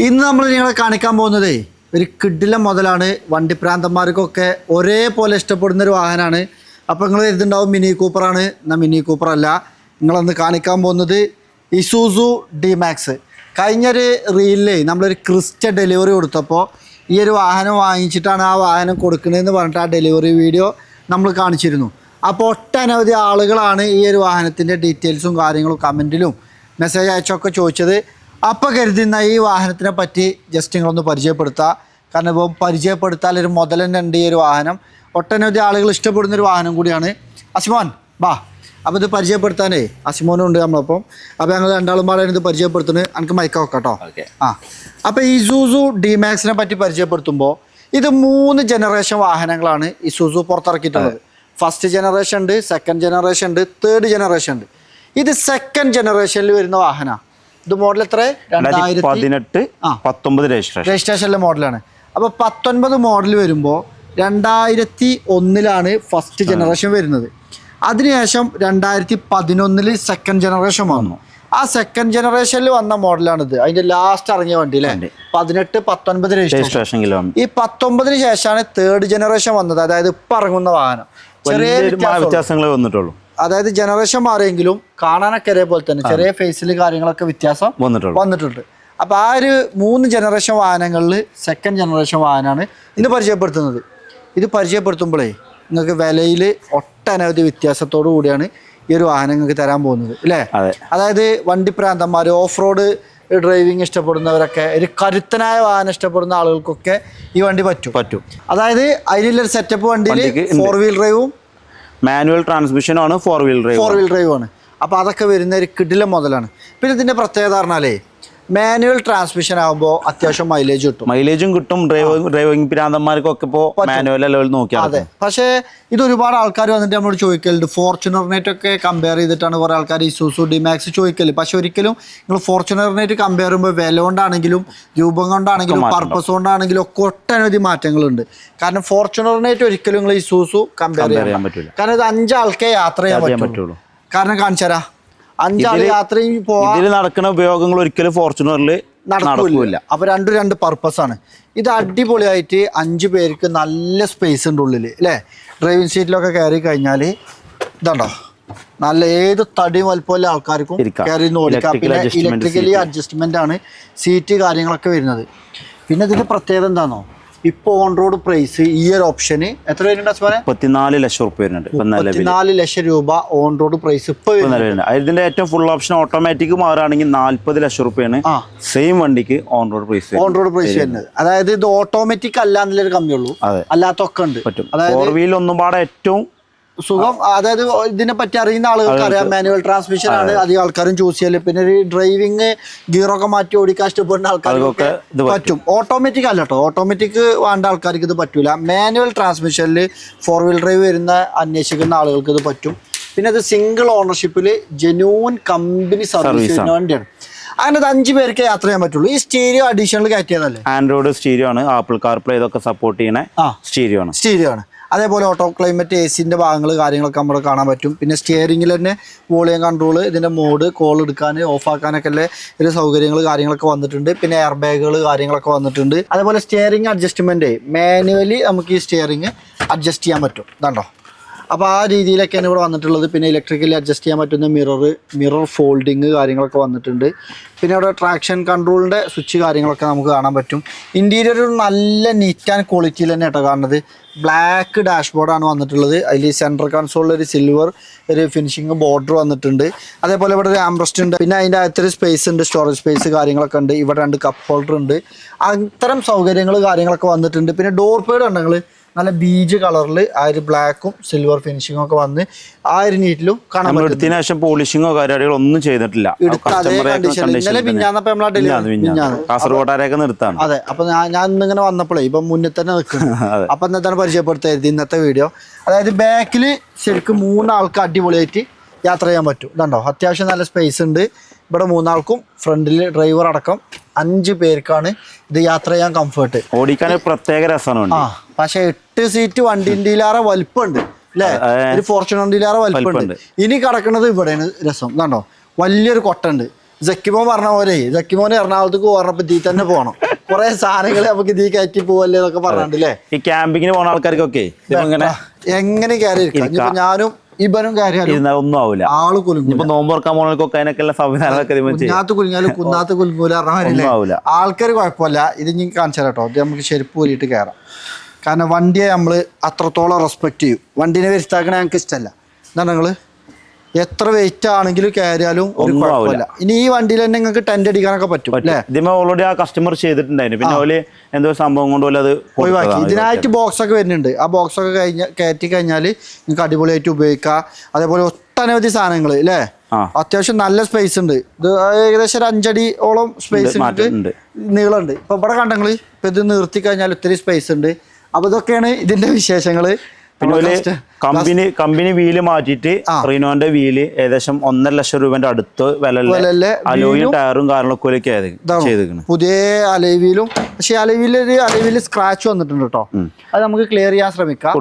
ഇന്ന് നമ്മൾ നിങ്ങളെ കാണിക്കാൻ പോകുന്നത് ഒരു കിഡിലെ മുതലാണ്. വണ്ടിപ്രാന്തന്മാർക്കൊക്കെ ഒരേപോലെ ഇഷ്ടപ്പെടുന്ന ഒരു വാഹനമാണ്. അപ്പോൾ നിങ്ങൾ കരുതുണ്ടാവും മിനി കൂപ്പറാണ്. എന്നാൽ മിനി കൂപ്പർ അല്ല. നിങ്ങളന്ന് കാണിക്കാൻ പോകുന്നത് ഇസൂസു D-Max. കഴിഞ്ഞൊരു റീലിൽ നമ്മളൊരു ക്രിസ്റ്റ ഡെലിവറി കൊടുത്തപ്പോൾ ഈ ഒരു വാഹനം വാങ്ങിച്ചിട്ടാണ് ആ വാഹനം കൊടുക്കുന്നതെന്ന് പറഞ്ഞിട്ട് ആ ഡെലിവറി വീഡിയോ നമ്മൾ കാണിച്ചിരുന്നു. അപ്പോൾ ഒട്ടനവധി ആളുകളാണ് ഈ ഒരു വാഹനത്തിൻ്റെ ഡീറ്റെയിൽസും കാര്യങ്ങളും കമൻറ്റിലും മെസ്സേജ് അയച്ചൊക്കെ ചോദിച്ചത്. അപ്പോൾ കരുതുന്ന ഈ വാഹനത്തിനെ പറ്റി ജസ്റ്റ് നിങ്ങളൊന്ന് പരിചയപ്പെടുത്തുക. കാരണം ഇപ്പോൾ പരിചയപ്പെടുത്താൻ ഒരു മുതൽ തന്നെ ഉണ്ട് ഈ ഒരു വാഹനം. ഒട്ടനവധി ആളുകൾ ഇഷ്ടപ്പെടുന്നൊരു വാഹനം കൂടിയാണ്. അസിമോൻ ബാ, അപ്പോൾ ഇത് പരിചയപ്പെടുത്താനേ അസിമോനും ഉണ്ട് നമ്മളപ്പം. അപ്പോൾ ഞങ്ങൾ രണ്ടാളും പാടെ ഇത് പരിചയപ്പെടുത്തുന്നത്. എനിക്ക് മൈക്ക വെക്കാം കേട്ടോ. അപ്പോൾ ഇസൂസു D-Max പറ്റി പരിചയപ്പെടുത്തുമ്പോൾ ഇത് 3 ജനറേഷൻ വാഹനങ്ങളാണ് ഇസൂസു പുറത്തിറക്കിയിട്ടുള്ളത്. ഫസ്റ്റ് ജനറേഷൻ ഉണ്ട്, സെക്കൻഡ് ജനറേഷൻ ഉണ്ട്, തേർഡ് ജനറേഷൻ ഉണ്ട്. ഇത് സെക്കൻഡ് ജനറേഷനിൽ വരുന്ന വാഹനമാണ്. ഇത് മോഡൽ എത്ര? 2018-19 രജിസ്ട്രേഷനിലെ മോഡലാണ്. അപ്പോൾ 19 മോഡൽ വരുമ്പോൾ 2001 ഫസ്റ്റ് ജനറേഷൻ വരുന്നത്. അതിനുശേഷം 2011 സെക്കൻഡ് ജനറേഷൻ വന്നു. ആ സെക്കൻഡ് ജനറേഷനിൽ വന്ന മോഡലാണിത്. അതിന്റെ ലാസ്റ്റ് ഇറങ്ങിയ വണ്ടി അല്ലേ? 18-19 രജിസ്ട്രേഷൻ. ഈ 19 ശേഷമാണ് തേർഡ് ജനറേഷൻ വന്നത്. അതായത് ഇപ്പം ഇറങ്ങുന്ന വാഹനം ചെറിയ വ്യത്യാസങ്ങളെ വന്നിട്ടുള്ളൂ. അതായത് ജനറേഷൻ മാറിയെങ്കിലും കാണാനൊക്കെ ഒരേപോലെ തന്നെ ചെറിയ ഫേസിൽ കാര്യങ്ങളൊക്കെ വ്യത്യാസം വന്നിട്ടുണ്ട്. അപ്പോൾ ആ ഒരു 3 ജനറേഷൻ വാഹനങ്ങളിൽ സെക്കൻഡ് ജനറേഷൻ വാഹനമാണ് ഇന്ന് പരിചയപ്പെടുത്തുന്നത്. ഇത് പരിചയപ്പെടുത്തുമ്പോഴേ നിങ്ങൾക്ക് വിലയിൽ ഒട്ടനവധി വ്യത്യാസത്തോടു കൂടിയാണ് ഈ ഒരു വാഹനം നിങ്ങൾക്ക് തരാൻ പോകുന്നത് അല്ലേ? അതായത് വണ്ടിപ്രാന്തന്മാർ, ഓഫ് റോഡ് ഡ്രൈവിംഗ് ഇഷ്ടപ്പെടുന്നവരൊക്കെ, ഒരു കരുത്തനായ വാഹനം ഇഷ്ടപ്പെടുന്ന ആളുകൾക്കൊക്കെ ഈ വണ്ടി പറ്റും. അതായത് അതിലുള്ളൊരു സെറ്റപ്പ് വണ്ടിയിൽ 4 വീൽ ഡ്രൈവും മാനുവൽ ട്രാൻസ്മിഷൻ ആണ്, 4 വീൽ ഡ്രൈവ് ആണ്. അപ്പോൾ അതൊക്കെ വരുന്ന ഒരു കിടിലൻ മുതലാണ്. പിന്നെ ഇതിൻ്റെ പ്രത്യേകത പറഞ്ഞാലേ മാനുവൽ ട്രാൻസ്മിഷൻ ആകുമ്പോൾ അത്യാവശ്യം മൈലേജും കിട്ടും. ഡ്രൈവിംഗ് പ്രാന്തന്മാർക്കൊക്കെ ഇപ്പോൾ മാനുവൽ ലെവൽ നോക്കിയാൽ അതെ. പക്ഷേ ഇത് ഒരുപാട് ആൾക്കാർ വന്നിട്ട് നമ്മളോട് ചോദിക്കലുണ്ട്. ഫോർച്യൂണറിനായിട്ടൊക്കെ കമ്പയർ ചെയ്തിട്ടാണ് കുറേ ആൾക്കാർ ഇസൂസു D-Max ചോദിക്കല്. പക്ഷെ ഒരിക്കലും നിങ്ങൾ ഫോർച്യൂണറിനായിട്ട് കമ്പയർ ചെയ്യുമ്പോൾ വില കൊണ്ടാണെങ്കിലും രൂപം കൊണ്ടാണെങ്കിലും പർപ്പസ് കൊണ്ടാണെങ്കിലും ഒക്കെ ഒട്ടനവധി മാറ്റങ്ങളുണ്ട്. കാരണം ഫോർച്യൂണറിനായിട്ട് ഒരിക്കലും നിങ്ങൾ ഇസൂസു കമ്പയർ ചെയ്യാൻ പറ്റില്ല. കാരണം ഇത് 5 ആൾക്കേ യാത്ര ചെയ്യാൻ പറ്റുള്ളൂ. കാരണം കാണിച്ചാരാ 5 ആൾ യാത്രയും പോകാൻ നടക്കുന്ന ഉപയോഗങ്ങൾ ഒരിക്കലും ഫോർച്യൂണറിൽ നടക്കില്ല. അപ്പോൾ 2 പർപ്പസാണ്. ഇത് അടിപൊളിയായിട്ട് 5 പേർക്ക് നല്ല സ്പേസ് ഉണ്ട് ഉള്ളിൽ അല്ലേ? ഡ്രൈവിംഗ് സീറ്റിലൊക്കെ കയറി കഴിഞ്ഞാൽ ഇതുണ്ടോ, നല്ല ഏത് തടിയും വലുപ്പമുള്ള ആൾക്കാർക്കും കയറി ഓടിക്കാം. പിന്നെ ഇലക്ട്രിക്കലി അഡ്ജസ്റ്റ്മെൻ്റ് ആണ് സീറ്റ് കാര്യങ്ങളൊക്കെ വരുന്നത്. പിന്നെ ഇതിൻ്റെ പ്രത്യേകത എന്താണോ, ഇപ്പോൾ ഓൺ റോഡ് പ്രൈസ് ഈ ഒരു ഓപ്ഷന് എത്ര വരുന്നുണ്ട്? 34 ലക്ഷം രൂപ വരുന്നുണ്ട്. 34 ലക്ഷം രൂപ ഓൺ റോഡ് പ്രൈസ് ഇപ്പോൾ വരുന്നുണ്ട്. ഇതിന്റെ ഏറ്റവും ഫുൾ ഓപ്ഷൻ ഓട്ടോമാറ്റിക് മാറുകയാണെങ്കിൽ 40 ലക്ഷം രൂപയാണ് സെയിം വണ്ടിക്ക് ഓൺ റോഡ് പ്രൈസ് വരുന്നത്. അതായത് ഇത് ഓട്ടോമാറ്റിക് അല്ല എന്നുള്ളൊരു കമ്മിയുള്ളൂ, അല്ലാത്തൊക്കെ ഉണ്ട്. അതായത് 4 വീൽ ഒന്നും പാടെ ഏറ്റവും സുഖം. അതായത് ഇതിനെ പറ്റി അറിയുന്ന ആളുകൾക്ക് അറിയാം. മാനുവൽ ട്രാൻസ്മിഷൻ ആണ് അധികം ആൾക്കാരും ചൂസ് ചെയ്യല്. പിന്നെ ഒരു ഡ്രൈവിങ് ഗിയറൊക്കെ മാറ്റി ഓടിക്കാൻ ഇഷ്ടപ്പെടുന്ന ആൾക്കാർക്കൊക്കെ പറ്റും. ഓട്ടോമാറ്റിക് അല്ല കേട്ടോ, ഓട്ടോമാറ്റിക് വേണ്ട ആൾക്കാർക്ക് ഇത് പറ്റൂല. മാനുവൽ ട്രാൻസ്മിഷനിൽ 4 വീൽ ഡ്രൈവ് വരുന്ന അന്വേഷിക്കുന്ന ആളുകൾക്ക് ഇത് പറ്റും. പിന്നെ അത് സിംഗിൾ ഓണർഷിപ്പിൽ ജെന്യൂൻ കമ്പനി സർവീസ് വണ്ടിയാണ്. അങ്ങനെ 5 പേർക്ക് യാത്ര ചെയ്യാൻ പറ്റുള്ളൂ. ഈ സ്റ്റീരിയോ അഡീഷണൽ കയറ്റിയതല്ലേ? ആൻഡ്രോയിഡ് സ്റ്റീരിയോ ആണ്, ആപ്പിൾ കാർപ്ലേ ഇതൊക്കെ സപ്പോർട്ട് ചെയ്യണ സ്റ്റീരിയോ ആണ്. അതേപോലെ ഓട്ടോ ക്ലൈമറ്റ്, AC-ൻ്റെ ഭാഗങ്ങൾ കാര്യങ്ങളൊക്കെ നമ്മൾ കാണാൻ പറ്റും. പിന്നെ സ്റ്റിയറിംഗിൽ തന്നെ വോളിയം കൺട്രോൾ, ഇതിൻ്റെ മോഡ്, കോൾ എടുക്കാൻ ഓഫാക്കാനൊക്കെ ഉള്ള ഒരു സൗകര്യങ്ങൾ കാര്യങ്ങളൊക്കെ വന്നിട്ടുണ്ട്. പിന്നെ എയർ ബാഗുകൾ കാര്യങ്ങളൊക്കെ വന്നിട്ടുണ്ട്. അതേപോലെ സ്റ്റിയറിംഗ് അഡ്ജസ്റ്റ്മെൻറ്റ് മാനുവലി നമുക്ക് ഈ സ്റ്റിയറിംഗ് അഡ്ജസ്റ്റ് ചെയ്യാൻ പറ്റും. ഇതാണ്ടോ, അപ്പോൾ ആ രീതിയിലൊക്കെയാണ് ഇവിടെ വന്നിട്ടുള്ളത്. പിന്നെ ഇലക്ട്രിക്കലി അഡ്ജസ്റ്റ് ചെയ്യാൻ പറ്റുന്ന മിറർ ഫോൾഡിങ് കാര്യങ്ങളൊക്കെ വന്നിട്ടുണ്ട്. പിന്നെ ഇവിടെ ട്രാക്ഷൻ കൺട്രോളിൻ്റെ സ്വിച്ച് കാര്യങ്ങളൊക്കെ നമുക്ക് കാണാൻ പറ്റും. ഇൻറ്റീരിയർ നല്ല നീറ്റ് ആൻഡ് ക്വാളിറ്റിയിൽ തന്നെ കേട്ടോ കാണുന്നത്. ബ്ലാക്ക് ഡാഷ്ബോർഡാണ് വന്നിട്ടുള്ളത്. അതിൽ സെൻട്രൽ കൺസോളിൽ ഒരു സിൽവർ ഒരു ഫിനിഷിങ് ബോർഡർ വന്നിട്ടുണ്ട്. അതേപോലെ ഇവിടെ ഒരു ആംബ്രസ്റ്റ് ഉണ്ട്. പിന്നെ അതിൻ്റെ അകത്തൊരു സ്പേസ് ഉണ്ട്, സ്റ്റോറേജ് സ്പേസ് കാര്യങ്ങളൊക്കെ ഉണ്ട്. ഇവിടെ 2 കപ്പ് ഹോൾഡർ ഉണ്ട്. അത്തരം സൗകര്യങ്ങൾ കാര്യങ്ങളൊക്കെ വന്നിട്ടുണ്ട്. പിന്നെ ഡോർ പേഡ് ഉണ്ടെങ്കിൽ നല്ല ബീജ് കളറിൽ ആ ഒരു ബ്ലാക്കും സിൽവർ ഫിനിഷിങ്ങും ഒക്കെ വന്ന് ആ ഒരു നീറ്റിലും കാണാൻ പറ്റും. ശേഷം പോളിഷിങ്ങോ കാര്യങ്ങളോ ഒന്നും ചെയ്തിട്ടില്ല. ഇന്നലെ പിഞ്ഞാന്നപ്പോ കാസർഗോഡാരൊക്കെ നിർത്താണ്. അതെ. അപ്പൊ ഞാൻ ഇന്നിങ്ങനെ വന്നപ്പോഴേ ഇപ്പൊ മുന്നിൽ തന്നെ നിൽക്കുന്നു. അപ്പൊ എന്താണ് പരിചയപ്പെടുത്തരുത് ഇന്നത്തെ വീഡിയോ. അതായത് ബാക്കിൽ ശരിക്കും 3 ആൾക്ക് അടിപൊളിയായിട്ട് യാത്ര ചെയ്യാൻ പറ്റും. ഇതുണ്ടോ, അത്യാവശ്യം നല്ല സ്പേസ് ഉണ്ട്. ഇവിടെ 3 ആൾക്കും ഫ്രണ്ടിൽ ഡ്രൈവർ അടക്കം 5 പേർക്കാണ് ഇത് യാത്ര ചെയ്യാൻ കംഫർട്ട്. ഓടിക്കാൻ പ്രത്യേക രസമാണ്. പക്ഷെ 8 സീറ്റ് വണ്ടിൻ്റെയിലേറെ വലിപ്പമുണ്ട് അല്ലേ? ഒരു ഫോർച്യൂണറിൻ്റെയിലേറെ വലിപ്പമുണ്ട്. ഇനി കിടക്കുന്നത് ഇവിടെയാണ് രസം. ഇതാണ്ടോ, വലിയൊരു കൊട്ടുണ്ട്. ജക്കിമോൻ പറഞ്ഞ പോലെ ജക്കിമോൻ എറണാകുളത്തേക്ക് പോകണപ്പോ ഇതിൽ തന്നെ പോകണം കുറെ സാധനങ്ങൾ നമുക്ക് ഇതിൽ കയറ്റി പോവല്ലേ എന്നൊക്കെ പറഞ്ഞില്ലേ. ഈ ക്യാമ്പിങ്ങിന് പോകുന്ന ആൾക്കാർക്കൊക്കെ ഇങ്ങനെ എങ്ങനെ കയറി ഇരിക്കാം. ഞാനും ഇവനും കയറിയാലും ഒന്നും ആവില്ല. ആള് കുലുങ്ങും. ഇപ്പൊ നോമ്പ് തുറക്കാൻ പോകുന്നവർക്കൊക്കെ അതിനൊക്കെയുള്ള സംവിധാനങ്ങളൊക്കെ കുഞ്ഞാത്ത് കുലുങ്ങിയാലും കുന്നാത്ത് കുലുങ്ങൂല. ആൾക്കാർ കുഴപ്പമില്ല. ഇത് ഞാൻ കാണിച്ചു തരാം കേട്ടോ. ഇത് നമുക്ക് ചെരുപ്പ് ഊരിയിട്ട് കയറാം. കാരണം വണ്ടിയെ നമ്മൾ അത്രത്തോളം റെസ്പെക്ട് ചെയ്യും. വണ്ടീനെ വരുത്താക്കണേ ഞങ്ങൾക്ക് ഇഷ്ടമല്ല. എന്താണ് നിങ്ങള് എത്ര വെയിറ്റ് ആണെങ്കിലും കയറിയാലും ഒരു കുഴപ്പമില്ല. ഇനി ഈ വണ്ടിയിൽ തന്നെ നിങ്ങൾക്ക് ടെന്റ് അടിക്കാനൊക്കെ പറ്റും അല്ലേ. ഇതിന് ഓൾറെഡി ആ കസ്റ്റമർ ചെയ്തിട്ടുണ്ടായിരുന്നു. പിന്നെ ഓല് എന്തോ സംഭവം കൊണ്ട് അത് ഒഴിവാക്കി. ഇതിനായിട്ട് ബോക്സ് ഒക്കെ വരുന്നുണ്ട്. ആ ബോക്സ് ഒക്കെ കയറ്റി കഴിഞ്ഞാൽ നിങ്ങൾക്ക് അടിപൊളിയായിട്ട് ഉപയോഗിക്കാം. അതേപോലെ ഒട്ടനവധി സാധനങ്ങൾ അല്ലേ. അത്യാവശ്യം നല്ല സ്പേസ് ഉണ്ട്. ഇത് ഏകദേശം ഒരു 5 അടിയോളം സ്പേസ് നീളമുണ്ട്. ഇപ്പൊ ഇവിടെ കണ്ടെങ്കിൽ ഇപ്പൊ ഇത് നിർത്തി കഴിഞ്ഞാൽ ഒത്തിരി സ്പേസ് ഉണ്ട്. അപ്പൊ ഇതൊക്കെയാണ് ഇതിന്റെ വിശേഷങ്ങള്. പിന്നെ കമ്പനി വീല് മാറ്റിയിട്ട് റീനോന്റെ വീല് ഏകദേശം 1.5 ലക്ഷം രൂപന്റെ അടുത്ത് വില അലോയും ടയറും കാര്യങ്ങളൊക്കെ ചെയ്തിരിക്കുന്നു. പുതിയ അലൈവീലും. പക്ഷെ അലൈവീല് സ്ക്രാച്ച് വന്നിട്ടുണ്ട് കേട്ടോ. അത് നമുക്ക് ക്ലിയർ ചെയ്യാൻ ശ്രമിക്കാം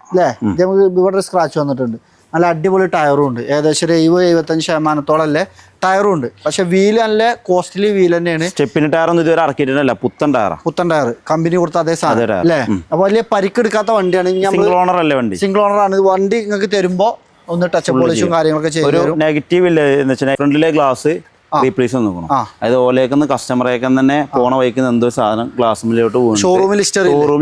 അല്ലേ. നമുക്ക് ഇവിടെ സ്ക്രാച്ച് വന്നിട്ടുണ്ട്. നല്ല അടിപൊളി ടയറും ഉണ്ട്. ഏകദേശം ഒരു 70-75% അല്ലേ ടയറും ഉണ്ട്. പക്ഷെ വീല് നല്ല കോസ്റ്റ്ലി വീൽ തന്നെയാണ്. സ്റ്റെപ്പിന് ടയറൊന്നും ഇതുവരെ ഇറക്കിയിട്ടില്ല. പുത്തൻ ടയർ കമ്പനി കൊടുത്ത അതേ സാധനം അല്ലേ. അപ്പൊ വലിയ പരിക്കെടുക്കാത്ത വണ്ടിയാണ്. സിംഗിൾ ഓണർ അല്ലേ വണ്ടി? സിംഗിൾ ഓണർ ആണ്. വണ്ടി നിങ്ങൾക്ക് തരുമ്പോ ഒന്ന് ടച്ച് പോളിഷും കാര്യങ്ങളൊക്കെ ചെയ്യും. നെഗറ്റീവ് ഇല്ല എന്ന് വെച്ചാൽ ഫ്രണ്ടിലെ ഗ്ലാസ് റീപ്ലേസ് നോക്കണം. അതായത് ഓലേക്കുന്ന കസ്റ്റമറേക്ക് തന്നെ പോണ വഴിക്കുന്ന എന്തോ സാധനം ഗ്ലാസ്സിലോട്ട് പോകും. ഷോറൂമിൽ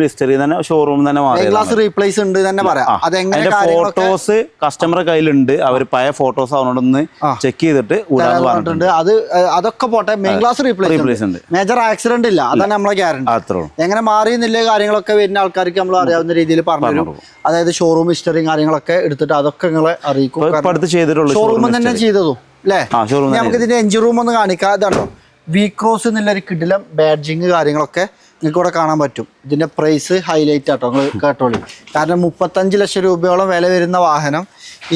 ഹിസ്റ്ററി തന്നെ ഷോറൂമിൽ തന്നെ ഗ്ലാസ് റീപ്ലേസ് ഉണ്ട് തന്നെ പറയാം. അതിന്റെ ഫോട്ടോസ് കസ്റ്റമറുടെ കയ്യിലുണ്ട്. അവർ പഴയ ഫോട്ടോസ് അവനോടൊന്ന് ചെക്ക് ചെയ്തിട്ട് പറഞ്ഞിട്ടുണ്ട്. അതൊക്കെ പോട്ടെ. മെയിൻ ഗ്ലാസ് റീപ്ലേസ് ഉണ്ട്. മേജർ ആക്സിഡന്റ് ഇല്ല. അതാണ് നമ്മളെ ഗ്യാരണ്ടി. അത്രേ. എങ്ങനെ മാറിയെന്നില്ല കാര്യങ്ങളൊക്കെ വരുന്ന ആൾക്കാർക്ക് നമ്മൾ അറിയാവുന്ന രീതിയിൽ പറഞ്ഞു. അതായത് ഷോറൂം ഹിസ്റ്ററിയും കാര്യങ്ങളൊക്കെ എടുത്തിട്ട് അതൊക്കെ നിങ്ങളെ അറിയിക്കും. ഷോറൂമിൽ തന്നെ ചെയ്തതും അല്ലേ. നമുക്ക് ഇതിന്റെ എഞ്ചിൻ റൂം ഒന്ന് കാണിക്കാം. ഇതാണോ വി ക്രോസ് എന്നുള്ളൊരു കിടിലം ബാഡ്ജിങ് കാര്യങ്ങളൊക്കെ നിങ്ങൾക്ക് ഇവിടെ കാണാൻ പറ്റും. ഇതിന്റെ പ്രൈസ് ഹൈലൈറ്റ് ആട്ടോ. നിങ്ങൾ കേട്ടോളി. കാരണം 35 ലക്ഷം രൂപയോളം വില വരുന്ന വാഹനം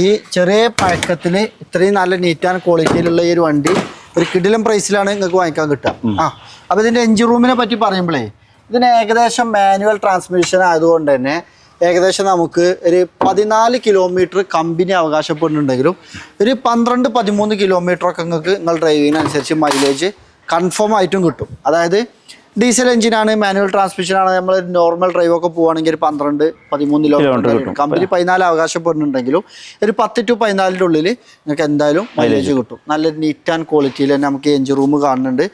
ഈ ചെറിയ പഴക്കത്തിൽ ഇത്രയും നല്ല നീറ്റ് ആൻഡ് ക്വാളിറ്റിയിലുള്ള ഈ ഒരു വണ്ടി ഒരു കിടിലം പ്രൈസിലാണ് നിങ്ങൾക്ക് വാങ്ങിക്കാൻ കിട്ടുക. അപ്പോൾ ഇതിന്റെ എഞ്ചിൻ റൂമിനെ പറ്റി പറയുമ്പോഴേ ഇതിന് ഏകദേശം മാനുവൽ ട്രാൻസ്മിഷൻ ആയതുകൊണ്ട് തന്നെ ഏകദേശം നമുക്ക് ഒരു 14 കിലോമീറ്റർ കമ്പനി അവകാശപ്പെടുന്നുണ്ടെങ്കിലും ഒരു 12-13 കിലോമീറ്ററൊക്കെ നിങ്ങൾക്ക് നിങ്ങൾ ഡ്രൈവ് ചെയ്യുന്നതനുസരിച്ച് മൈലേജ് കൺഫേം ആയിട്ടും കിട്ടും. അതായത് ഡീസൽ എഞ്ചിനാണ്, മാനുവൽ ട്രാൻസ്മിഷനാണ്. നമ്മൾ നോർമൽ ഡ്രൈവൊക്കെ പോവുകയാണെങ്കിൽ ഒരു 12-13 കിലോമീറ്റർ കിട്ടും. കമ്പനി 14 അവകാശപ്പെടുന്നുണ്ടെങ്കിലും ഒരു 10 to 14 ഉള്ളിൽ നിങ്ങൾക്ക് എന്തായാലും മൈലേജ് കിട്ടും. നല്ലൊരു നീറ്റ് ആൻഡ് ക്വാളിറ്റിയിൽ തന്നെ നമുക്ക് എഞ്ചിൻ റൂം കാണുന്നുണ്ട്.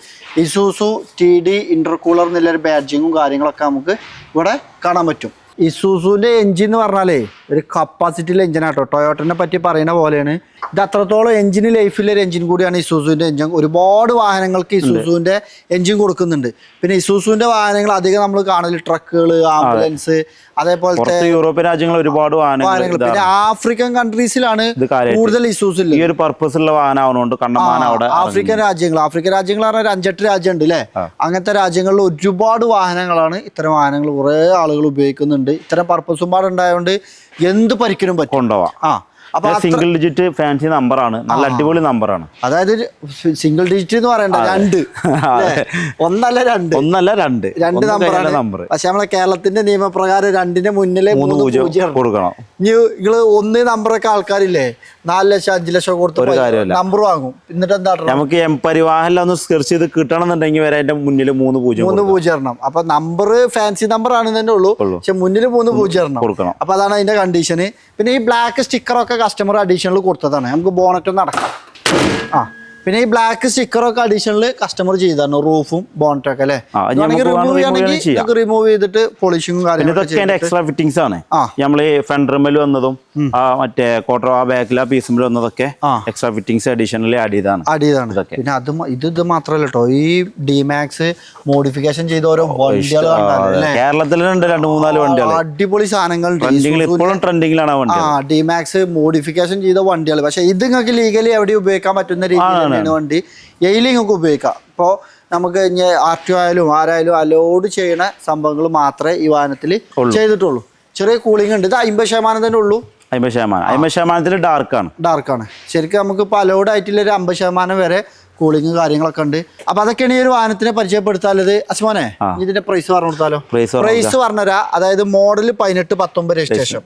ഇസൂസു TD ഇന്റർകൂളർ എന്നുള്ളൊരു ബാഡ്ജിങ്ങും കാര്യങ്ങളൊക്കെ നമുക്ക് ഇവിടെ കാണാൻ പറ്റും. ഇസൂസുവിന്റെ എഞ്ചിൻ എന്ന് പറഞ്ഞാലേ ഒരു കപ്പാസിറ്റിയിലെ എഞ്ചിനാട്ടോ. ടൊയോട്ടനെ പറ്റി പറയുന്ന പോലെയാണ് ഇത്. അത്രത്തോളം എഞ്ചിന് ലൈഫിലൊരു എഞ്ചിൻ കൂടിയാണ് ഇസൂസുവിന്റെ എഞ്ചിൻ. ഒരുപാട് വാഹനങ്ങൾക്ക് ഇസൂസുവിന്റെ എഞ്ചിൻ കൊടുക്കുന്നുണ്ട്. പിന്നെ ഇസൂസുവിന്റെ വാഹനങ്ങൾ അധികം നമ്മൾ കാണല് ട്രക്കുകൾ, ആംബുലൻസ്, അതേപോലത്തെ യൂറോപ്യൻ രാജ്യങ്ങൾ ഒരുപാട് വാഹനങ്ങൾ. പിന്നെ ആഫ്രിക്കൻ കൺട്രീസിലാണ് കൂടുതൽ ഇസൂസ് ഈ ഒരു പർപ്പസുള്ള വാഹനമാവുന്നതുകൊണ്ട് ആഫ്രിക്കൻ രാജ്യങ്ങൾ പറഞ്ഞാൽ ഒരു 5-8 രാജ്യം ഉണ്ട് അല്ലേ. അങ്ങനത്തെ രാജ്യങ്ങളിൽ ഒരുപാട് വാഹനങ്ങളാണ്. ഇത്തരം വാഹനങ്ങൾ കുറെ ആളുകൾ ഉപയോഗിക്കുന്നുണ്ട്. ഇത്തരം പർപ്പസും പാടുണ്ടായതുകൊണ്ട് എന്ത് പരിക്കനും പറ്റും കൊണ്ടുപോവാം. അപ്പൊ സിംഗിൾ ഡിജിറ്റ് ഫാൻസി നമ്പറാണ്. നല്ല അടിപൊളി നമ്പറാണ്. അതായത് സിംഗിൾ ഡിജിറ്റ് എന്ന് പറയണ്ട, 2 ഒന്നല്ല 2 നമ്പറാണ്. പക്ഷെ നമ്മളെ കേരളത്തിന്റെ നിയമപ്രകാരം 2ന്റെ മുന്നിലെ 3 പൂജ്യം കൊടുക്കണം. നിങ്ങള് 1 നമ്പറൊക്കെ ആൾക്കാരില്ലേ 4 ലക്ഷം 5 ലക്ഷം കൊടുത്ത് നമ്പർ വാങ്ങും. എന്നിട്ട് എന്താ നമുക്ക് പരിവാഹനം ഒന്ന് സെർച്ച് ചെയ്ത് കിട്ടണമെന്നുണ്ടെങ്കിൽ വരെ അതിന്റെ മുന്നിൽ 3 പൂജ്യം ഇടണം. അപ്പൊ നമ്പർ ഫാൻസി നമ്പർ ആണെന്ന് തന്നെ ഉള്ളൂ. പക്ഷെ മുന്നിൽ 3 പൂജ്യം കൊടുക്കണം. അപ്പൊ അതാണ് അതിന്റെ കണ്ടീഷന്. പിന്നെ ഈ ബ്ലാക്ക് സ്റ്റിക്കറൊക്കെ കസ്റ്റമർ അഡീഷണൽ കൊടുത്തതാണ്. നമുക്ക് ബോണറ്റ് ഒന്ന് അടക്കാം. പിന്നെ ഈ ബ്ലാക്ക് സ്റ്റിക്കറൊക്കെ അഡീഷണൽ കസ്റ്റമർ ചെയ്താണ്. റൂഫും ബോണറ്റൊക്കെ അല്ലേ. റിമൂവ് ചെയ്തിട്ട് പോളിഷിങ്ങും കാര്യങ്ങളും എക്സ്ട്രാ ഫിറ്റിംഗ്സ് ആണ്. നമ്മള് ഫെൻഡർമേൽ വന്നതും മറ്റേ ക്വാർട്ടർ ആ ബാക്കിലെ പീസുമ്പോൾ വന്നതൊക്കെ എക്സ്ട്രാ ഫിറ്റിംഗ്സ് അഡീഷണലി ആഡ് ചെയ്താണ്. പിന്നെ ഇത് മാത്രല്ല കേട്ടോ. ഈ ഡിമാക്സ് മോഡിഫിക്കേഷൻ ചെയ്ത ഓരോ വണ്ടികൾ കേരളത്തിലുണ്ട് 2-3-4 വണ്ടികൾ. അടിപൊളി സാധനങ്ങൾ ഇപ്പോഴും ട്രെൻഡിങ്ങിലാണ് വണ്ടി. ഡിമാക്സ് മോഡിഫിക്കേഷൻ ചെയ്ത വണ്ടികൾ. പക്ഷെ ഇത് നിങ്ങൾക്ക് ലീഗലി എവിടെ ഉപയോഗിക്കാൻ പറ്റുന്ന രീതിയിൽ വണ്ടി എയിലിങ്ങൊക്കെ ഉപയോഗിക്കാം. ഇപ്പോൾ നമുക്ക് RTO ആയാലും ആരായാലും അലോഡ് ചെയ്യണ സംഭവങ്ങൾ മാത്രമേ ഈ വാഹനത്തിൽ ചെയ്തിട്ടുള്ളൂ. ചെറിയ കൂളിംഗ് ഉണ്ട്. ഇത് 50% തന്നെ ഉള്ളൂ. 50% ഡാർക്കാണ്. ശരിക്കും നമുക്ക് ഇപ്പോൾ അലോഡ് ആയിട്ടുള്ള ഒരു 50% വരെ കൂളിങ് കാര്യങ്ങളൊക്കെ ഉണ്ട്. അപ്പൊ അതൊക്കെയാണ് ഈ ഒരു വാഹനത്തിനെ പരിചയപ്പെടുത്താനുള്ളത്. അസ്മോനെ ഇതിന്റെ പ്രൈസ് പറഞ്ഞു കൊടുത്താലോ? പ്രൈസ് പറഞ്ഞുതരാ. അതായത് model 18-19 registration,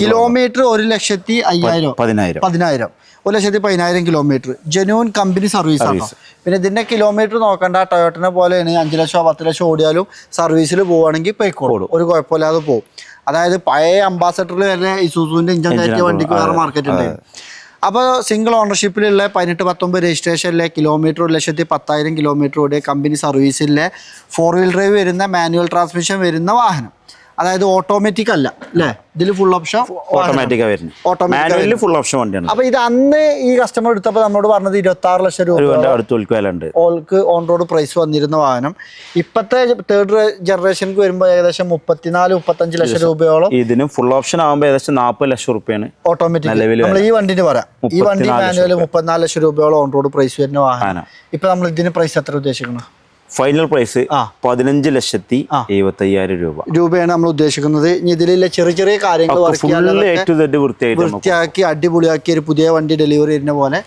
kilometre 1,05,000 1,10,000 kilometre, genuine company service ആണ്. പിന്നെ ഇതിന്റെ കിലോമീറ്റർ നോക്കണ്ട, ടൊയോട്ടനെ പോലെയാണ് 5 ലക്ഷം 10 ലക്ഷം ഓടിയാലും സർവീസിൽ പോവുകയാണെങ്കിൽ പോയിക്കോളും, ഒരു കുഴപ്പമില്ലാതെ പോകും. അതായത് പഴയ അംബാസഡറിൽ വരെ ഇസൂസുവിന്റെ ഇഞ്ചൻ കയറ്റിയ വണ്ടിക്ക് വേറെ മാർക്കറ്റ് ഉണ്ട്. അപ്പോൾ സിംഗിൾ ഓണർഷിപ്പിലുള്ള 18-19 രജിസ്ട്രേഷനിലെ കിലോമീറ്റർ 1,10,000 കിലോമീറ്റർ ഓടിയ കമ്പനി സർവീസിലെ 4 വീൽ ഡ്രൈവ് വരുന്ന മാനുവൽ ട്രാൻസ്മിഷൻ വരുന്ന വാഹനം. അതായത് ഓട്ടോമാറ്റിക് അല്ല അല്ലേ, ഇതിൽ full option automatic full option വണ്ടിയാണ്. അപ്പൊ ഇത് അന്ന് ഈ കസ്റ്റമർ എടുത്തപ്പോൾ നമ്മളോട് പറഞ്ഞത് 26 ലക്ഷം രൂപ ഓൾക്ക് ഓൺ റോഡ് പ്രൈസ് വന്നിരുന്ന വാഹനം. ഇപ്പത്തെ തേർഡ് ജനറേഷനിക്ക് വരുമ്പോൾ ഏകദേശം 34-35 ലക്ഷം രൂപയോളം. ഇതിന് ഫുൾ ഓപ്ഷൻ ആകുമ്പോൾ ഏകദേശം 40 ലക്ഷം റുപ്യാണ് ഓട്ടോമാറ്റിക്. നമ്മൾ ഈ വണ്ടിന് പറയാം, ഈ വണ്ടി മാനുവൽ 34 ലക്ഷം രൂപയോളം ഓൺ റോഡ് പ്രൈസ് വരുന്ന വാഹനം. ഇപ്പൊ നമ്മൾ ഇതിന് പ്രൈസ് എത്ര ഉദ്ദേശിക്കണം? ഫൈനൽ പ്രൈസ് 15,75,000 രൂപയാണ് നമ്മൾ ഉദ്ദേശിക്കുന്നത്. ഇതിലെ ചെറിയ ചെറിയ കാര്യങ്ങൾ വൃത്തിയാക്കി അടിപൊളിയാക്കി ഒരു പുതിയ വണ്ടി ഡെലിവറി ചെയ്യുന്ന പോലെ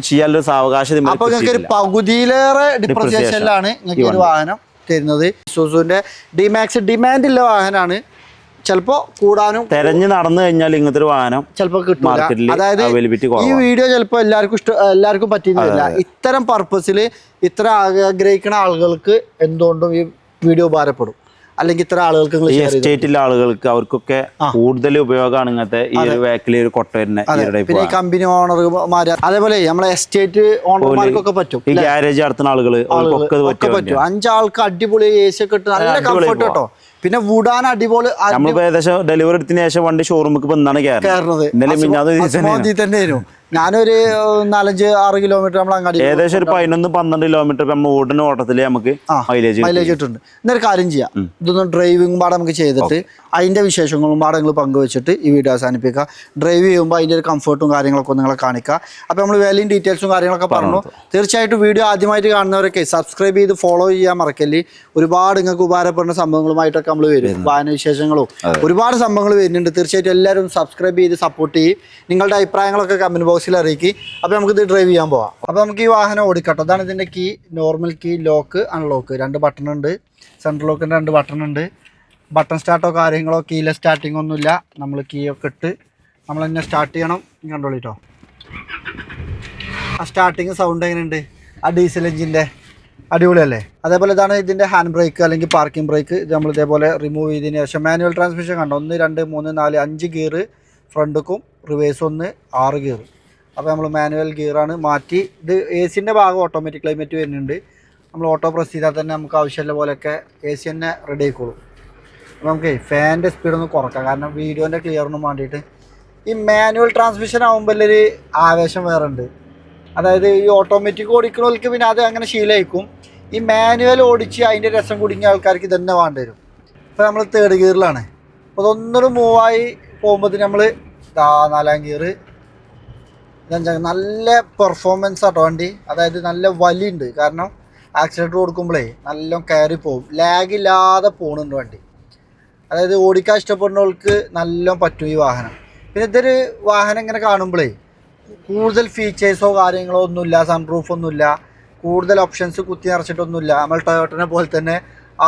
ചെയ്യാനുള്ള സാവകാശം. അപ്പൊ നിങ്ങൾക്ക് ഒരു പകുതിയിലേറെ ഡിപ്രിസിയേഷനിലാണ് നിങ്ങൾക്ക് ഒരു വാഹനം തരുന്നത്. ഇസൂസുവിന്റെ ഡിമാക്സ് ഡിമാൻഡ് ഉള്ള വാഹനമാണ്. ചിലപ്പോ കൂടാനും തെരഞ്ഞു നടന്നു കഴിഞ്ഞാൽ ഇങ്ങനത്തെ ഒരു വാഹനം ചിലപ്പോൾ കിട്ടും. അതായത് ഈ വീഡിയോ ചിലപ്പോൾ എല്ലാവർക്കും പറ്റിയില്ല. ഇത്തരം പർപ്പസിൽ ഇത്ര ആഗ്രഹിക്കുന്ന ആളുകൾക്ക് എന്തുകൊണ്ടും ഈ വീഡിയോ ഉപകാരപ്പെടും. അല്ലെങ്കിൽ ഇത്ര ആളുകൾക്ക് എസ്റ്റേറ്റിലെ ആളുകൾക്ക് അവർക്കൊക്കെ കൂടുതൽ ഉപയോഗമാണ് ഇങ്ങനത്തെ ഈ ഒരു ബാക്കിൽ ഒരു കൊട്ട വരുന്ന. പിന്നെ കമ്പനി ഓണർമാര് അതേപോലെ നമ്മളെ എസ്റ്റേറ്റ് ഓണർമാർക്കൊക്കെ പറ്റും. ഈ ഗ്യാരേജ് നടത്തുന്ന ആളുകള് പറ്റും. 5 ആൾക്ക് അടിപൊളി AC ഒക്കെ ഇട്ട് നല്ല കംഫർട്ട് കേട്ടോ. പിന്നെ വുഡാൻ അടിപൊളി. നമ്മളിപ്പോ ഏകദേശം ഡെലിവറി എടുത്തതിന് ശേഷം വണ്ടി ഷോറൂമിൽ വന്നാണ് കയറുന്നത്. തന്നെയായിരുന്നു. ഞാനൊരു 4-6 കിലോമീറ്റർ നമ്മൾ അങ്ങാടി ഏകദേശം ഒരു 11-12 കിലോമീറ്റർ ഓടുന്ന ഓട്ടത്തില് നമുക്ക് മൈലേജ് ഇട്ടുണ്ട്. എന്നൊരു കാര്യം ചെയ്യാം, ഇതൊന്നും ഡ്രൈവിംഗ് പാടെ നമുക്ക് ചെയ്തിട്ട് അതിന്റെ വിശേഷങ്ങളും പാടങ്ങൾ പങ്കുവെച്ചിട്ട് ഈ വീഡിയോ അവസാനിപ്പിക്കുക. ഡ്രൈവ് ചെയ്യുമ്പോൾ അതിന്റെ ഒരു കംഫർട്ടും കാര്യങ്ങളൊക്കെ നിങ്ങളെ കാണിക്കുക. അപ്പോൾ നമ്മൾ വാല്യൂം ഡീറ്റെയിൽസും കാര്യങ്ങളൊക്കെ പറഞ്ഞു. തീർച്ചയായിട്ടും വീഡിയോ ആദ്യമായിട്ട് കാണുന്നവരൊക്കെ സബ്സ്ക്രൈബ് ചെയ്ത് ഫോളോ ചെയ്യാൻ മറക്കല്ലേ. ഒരുപാട് നിങ്ങൾക്ക് ഉപകാരപ്പെടുന്ന സംഭവങ്ങളുമായിട്ടൊക്കെ നമ്മൾ വരും. വാഹന വിശേഷങ്ങളും ഒരുപാട് സംഭവങ്ങൾ വരുന്നുണ്ട്. തീർച്ചയായിട്ടും എല്ലാവരും സബ്സ്ക്രൈബ് ചെയ്ത് സപ്പോർട്ട് ചെയ്യും. നിങ്ങളുടെ അഭിപ്രായങ്ങളൊക്കെ കമന്റ് ബോക്സിൽ അറിയിക്കും. അപ്പോൾ നമുക്കിത് ഡ്രൈവ് ചെയ്യാൻ പോവാം. അപ്പോൾ നമുക്ക് ഈ വാഹനം ഓടിക്കട്ടോ. അതാണ് ഇതിൻ്റെ key. Normal key, lock, unlock 2 button ഉണ്ട്. സെൻട്രൽ ലോക്കിൻ്റെ 2 ബട്ടൺ ഉണ്ട്. ബട്ടൺ സ്റ്റാർട്ടോ കാര്യങ്ങളോ കീയിലെ സ്റ്റാർട്ടിങ് ഒന്നുമില്ല. നമ്മൾ കീ ഒക്കെ ഇട്ട് നമ്മൾ തന്നെ സ്റ്റാർട്ട് ചെയ്യണം. കണ്ടോളിട്ടോ ആ സ്റ്റാർട്ടിങ് സൗണ്ട് എങ്ങനെയുണ്ട്? ആ ഡീസൽ എഞ്ചിൻ്റെ അടിപൊളിയല്ലേ? അതേപോലെ ഇതാണ് ഇതിൻ്റെ ഹാൻഡ് ബ്രേക്ക് അല്ലെങ്കിൽ പാർക്കിംഗ് ബ്രേക്ക്. ഇത് നമ്മൾ ഇതേപോലെ റിമൂവ് ചെയ്തതിന് ശേഷം മാനുവൽ ട്രാൻസ്മിഷൻ കണ്ടോ. 1 2 3 4 5 ഗിയർ ഫ്രണ്ടുക്കും റിവേഴ്സ് 1 6 ഗിയർ. അപ്പോൾ നമ്മൾ മാനുവൽ ഗിയറാണ് മാറ്റി. ഇത് AC ഭാഗം ഓട്ടോമാറ്റിക് ക്ലൈമറ്റ് വരുന്നുണ്ട്. നമ്മൾ ഓട്ടോ പ്രസ് ചെയ്താൽ തന്നെ നമുക്ക് ആവശ്യമുള്ള പോലെയൊക്കെ AC തന്നെ റെഡി ആയിക്കോളും. നമുക്ക് ഫാനിൻ്റെ സ്പീഡൊന്ന് കുറക്കാം, കാരണം വീഡിയോൻ്റെ ക്ലിയറിനും വേണ്ടിയിട്ട്. ഈ മാനുവൽ ട്രാൻസ്മിഷൻ ആകുമ്പോൾ ഒരു ആവേശം വേറെ ഉണ്ട്. അതായത് ഈ ഓട്ടോമാറ്റിക് ഓടിക്കുന്നവർക്ക് പിന്നെ അത് അങ്ങനെ ശീലമായിരിക്കും. ഈ മാനുവൽ ഓടിച്ച് അതിൻ്റെ രസം കുടുങ്ങിയ ആൾക്കാർക്ക് ഇതന്നെ വേണ്ടി വരും. ഇപ്പോൾ നമ്മൾ 3rd ഗിയറിലാണ്. അപ്പോൾ അതൊന്നൊരു മൂവായി പോകുമ്പോൾ നമ്മൾ 4ാം ഗിയർ, 5ാം. നല്ല പെർഫോമൻസ് ആട്ടോ വണ്ടി. അതായത് നല്ല വലിയുണ്ട്. കാരണം ആക്സിലേറ്റർ കൊടുക്കുമ്പോഴേ നല്ല കയറി പോകും. ലാഗ് ഇല്ലാതെ പോകുന്നുണ്ട് വണ്ടി. അതായത് ഓടിക്കാൻ ഇഷ്ടപ്പെടുന്നവർക്ക് നല്ല പറ്റും ഈ വാഹനം. പിന്നെ ഇതൊരു വാഹനം ഇങ്ങനെ കാണുമ്പോഴേ കൂടുതൽ ഫീച്ചേഴ്സോ കാര്യങ്ങളോ ഒന്നുമില്ല. സൺറൂഫ് ഒന്നുമില്ല. കൂടുതൽ ഓപ്ഷൻസ് കുത്തി നിറച്ചിട്ടൊന്നുമില്ല. നമ്മൾ ടൊയോട്ടനെ പോലെ തന്നെ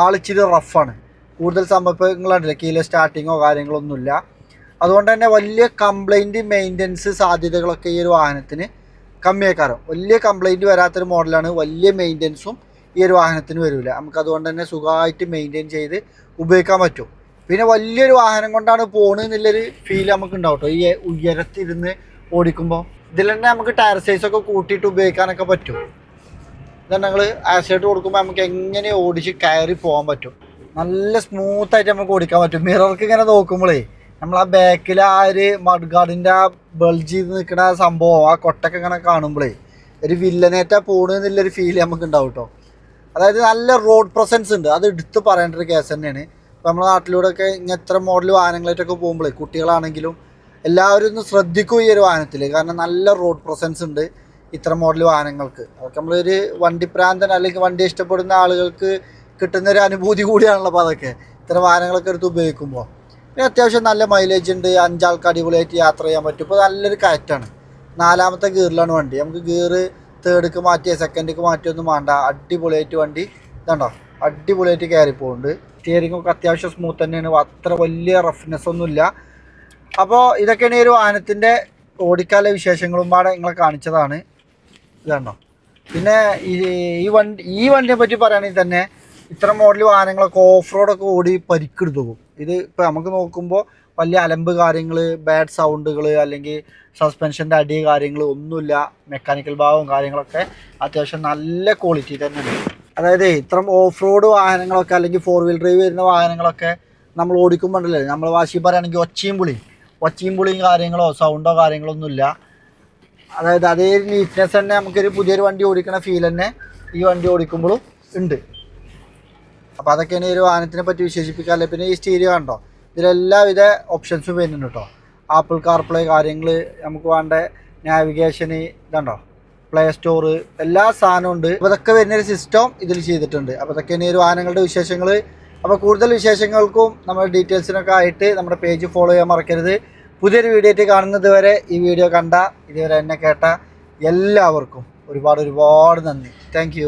ആളിച്ചിരി റഫാണ്. കൂടുതൽ സംഭവങ്ങളുണ്ടല്ലോ, കീയിലെ സ്റ്റാർട്ടിങ്ങോ കാര്യങ്ങളോ ഒന്നുമില്ല. അതുകൊണ്ട് തന്നെ വലിയ കംപ്ലൈൻറ്റ് മെയിൻ്റനൻസ് സാധ്യതകളൊക്കെ ഈ ഒരു വാഹനത്തിന് കമ്മിയേക്കാരം. വലിയ കംപ്ലൈൻറ്റ് വരാത്തൊരു മോഡലാണ്. വലിയ മെയിൻ്റനൻസും ഈ ഒരു വാഹനത്തിന് വരില്ല. നമുക്ക് അതുകൊണ്ട് തന്നെ സുഖമായിട്ട് മെയിൻറ്റെയിൻ ചെയ്ത് ഉപയോഗിക്കാൻ പറ്റും. പിന്നെ വലിയൊരു വാഹനം കൊണ്ടാണ് പോകണമെന്നുള്ളൊരു ഫീൽ നമുക്ക് ഉണ്ടാവും കേട്ടോ. ഈ ഉയരത്തിരുന്ന് ഓടിക്കുമ്പോൾ ഇതിൽ തന്നെ നമുക്ക് ടയർ സൈസൊക്കെ കൂട്ടിയിട്ട് ഉപയോഗിക്കാനൊക്കെ പറ്റും. ഇതാണ് ഞങ്ങൾ ആക്സിലേറ്റർ കൊടുക്കുമ്പോൾ നമുക്ക് എങ്ങനെ ഓടിച്ച് കയറി പോകാൻ പറ്റും. നല്ല സ്മൂത്തായിട്ട് നമുക്ക് ഓടിക്കാൻ പറ്റും. മിറർക്ക് ഇങ്ങനെ നോക്കുമ്പോഴേ നമ്മൾ ആ ബാക്കിൽ ആ ഒരു മഡ് ഗാർഡിൻ്റെ ആ ബൾജ് ചെയ്ത് നിൽക്കുന്ന സംഭവം, ആ കൊട്ടൊക്കെ ഇങ്ങനെ കാണുമ്പോഴേ ഒരു വില്ലനേറ്റാ പോകണമെന്നുള്ളൊരു ഫീൽ നമുക്ക് ഉണ്ടാവും കേട്ടോ. അതായത് നല്ല റോഡ് പ്രസൻസ് ഉണ്ട്. അത് എടുത്ത് പറയേണ്ട ഒരു കേസ് തന്നെയാണ്. ഇപ്പോൾ നമ്മുടെ നാട്ടിലൂടെയൊക്കെ ഇങ്ങനത്തെ മോഡൽ വാഹനങ്ങളായിട്ടൊക്കെ പോകുമ്പോഴേ കുട്ടികളാണെങ്കിലും എല്ലാവരും ഒന്ന് ശ്രദ്ധിക്കും ഈ ഒരു വാഹനത്തിൽ. കാരണം നല്ല റോഡ് പ്രസൻസ് ഉണ്ട് ഇത്ര മോഡൽ വാഹനങ്ങൾക്ക്. അതൊക്കെ നമ്മളൊരു വണ്ടിപ്രാന്തൻ അല്ലെങ്കിൽ വണ്ടി ഇഷ്ടപ്പെടുന്ന ആളുകൾക്ക് കിട്ടുന്നൊരു അനുഭൂതി കൂടിയാണല്ലോ. അപ്പോൾ അതൊക്കെ ഇത്തരം വാഹനങ്ങളൊക്കെ എടുത്ത് ഉപയോഗിക്കുമ്പോൾ പിന്നെ അത്യാവശ്യം നല്ല മൈലേജ് ഉണ്ട്. 5 ആൾക്ക് അടിപൊളിയായിട്ട് യാത്ര ചെയ്യാൻ പറ്റും. ഇപ്പോൾ നല്ലൊരു കയറ്റാണ്. 4ാമത്തെ ഗിയറിലാണ് വണ്ടി. നമുക്ക് ഗിയർ തേർഡിക്ക് മാറ്റിയ സെക്കൻഡിക്ക് മാറ്റിയൊന്നും വേണ്ട. അടിപൊളിയായിട്ട് വണ്ടി ഇതാണ്ടോ അടിപൊളിയായിട്ട് കയറി പോകുന്നുണ്ട്. സ്റ്റിയറിംഗ് ഒക്കെ അത്യാവശ്യം സ്മൂത്ത് തന്നെയാണ്, അത്ര വലിയ റഫ്നെസ് ഒന്നുമില്ല. അപ്പോൾ ഇതൊക്കെയാണ് ഈ ഒരു വാഹനത്തിൻ്റെ ഓടിക്കാല വിശേഷങ്ങളും പാടെ നിങ്ങളെ കാണിച്ചതാണ്. ഇതാണ്ടോ. പിന്നെ ഈ വണ്ടിയെ പറ്റി പറയുകയാണെങ്കിൽ തന്നെ ഇത്ര മോഡൽ വാഹനങ്ങളൊക്കെ ഓഫ് റോഡൊക്കെ ഓടി പരിക്കെടുത്തു പോകും. ഇത് ഇപ്പോൾ നമുക്ക് നോക്കുമ്പോൾ വലിയ അലമ്പ് കാര്യങ്ങൾ, ബാഡ് സൗണ്ടുകൾ, അല്ലെങ്കിൽ സസ്പെൻഷൻ്റെ അടി കാര്യങ്ങൾ ഒന്നുമില്ല. മെക്കാനിക്കൽ ഭാഗവും കാര്യങ്ങളൊക്കെ അത്യാവശ്യം നല്ല ക്വാളിറ്റി തന്നെയാണ്. അതായത് ഇത്തരം ഓഫ് റോഡ് വാഹനങ്ങളൊക്കെ അല്ലെങ്കിൽ 4 വീൽ ഡ്രൈവ് വരുന്ന വാഹനങ്ങളൊക്കെ നമ്മൾ ഓടിക്കുമ്പോണ്ടല്ലേ നമ്മൾ വാശി പറയുകയാണെങ്കിൽ ഒച്ചയും പുളിയും കാര്യങ്ങളോ സൗണ്ടോ കാര്യങ്ങളോ ഒന്നുമില്ല. അതായത് അതേ നീറ്റ്നെസ് തന്നെ നമുക്കൊരു പുതിയൊരു വണ്ടി ഓടിക്കുന്ന ഫീൽ തന്നെ ഈ വണ്ടി ഓടിക്കുമ്പോഴും ഉണ്ട്. അപ്പോൾ അതൊക്കെയാണ് ഈ ഒരു വാഹനത്തിനെ പറ്റി വിശേഷിപ്പിക്കാറില്ല. പിന്നെ ഈ സ്റ്റീരിയോ കണ്ടോ, ഇതിലെല്ലാവിധ ഓപ്ഷൻസും വരുന്നുണ്ട് കേട്ടോ. ആപ്പിൾ കാർപ്ലേ കാര്യങ്ങൾ, നമുക്ക് വേണ്ട നാവിഗേഷന് ഇതുണ്ടോ, പ്ലേ സ്റ്റോർ, എല്ലാ സാധനവും ഉണ്ട്. അപ്പോൾ ഇതൊക്കെ വരുന്നൊരു സിസ്റ്റം ഇതിൽ ചെയ്തിട്ടുണ്ട്. അപ്പോൾ ഇതൊക്കെയാണ് ഈ ഒരു വാഹനങ്ങളുടെ വിശേഷങ്ങൾ. അപ്പോൾ കൂടുതൽ വിശേഷങ്ങൾക്കും നമ്മുടെ ഡീറ്റെയിൽസിനൊക്കെ ആയിട്ട് നമ്മുടെ പേജ് ഫോളോ ചെയ്യാൻ മറക്കരുത്. പുതിയൊരു വീഡിയോ ആയിട്ട് കാണുന്നത് വരെ ഈ വീഡിയോ കണ്ട ഇതുവരെ എന്നെ കേട്ട എല്ലാവർക്കും ഒരുപാട് നന്ദി. താങ്ക്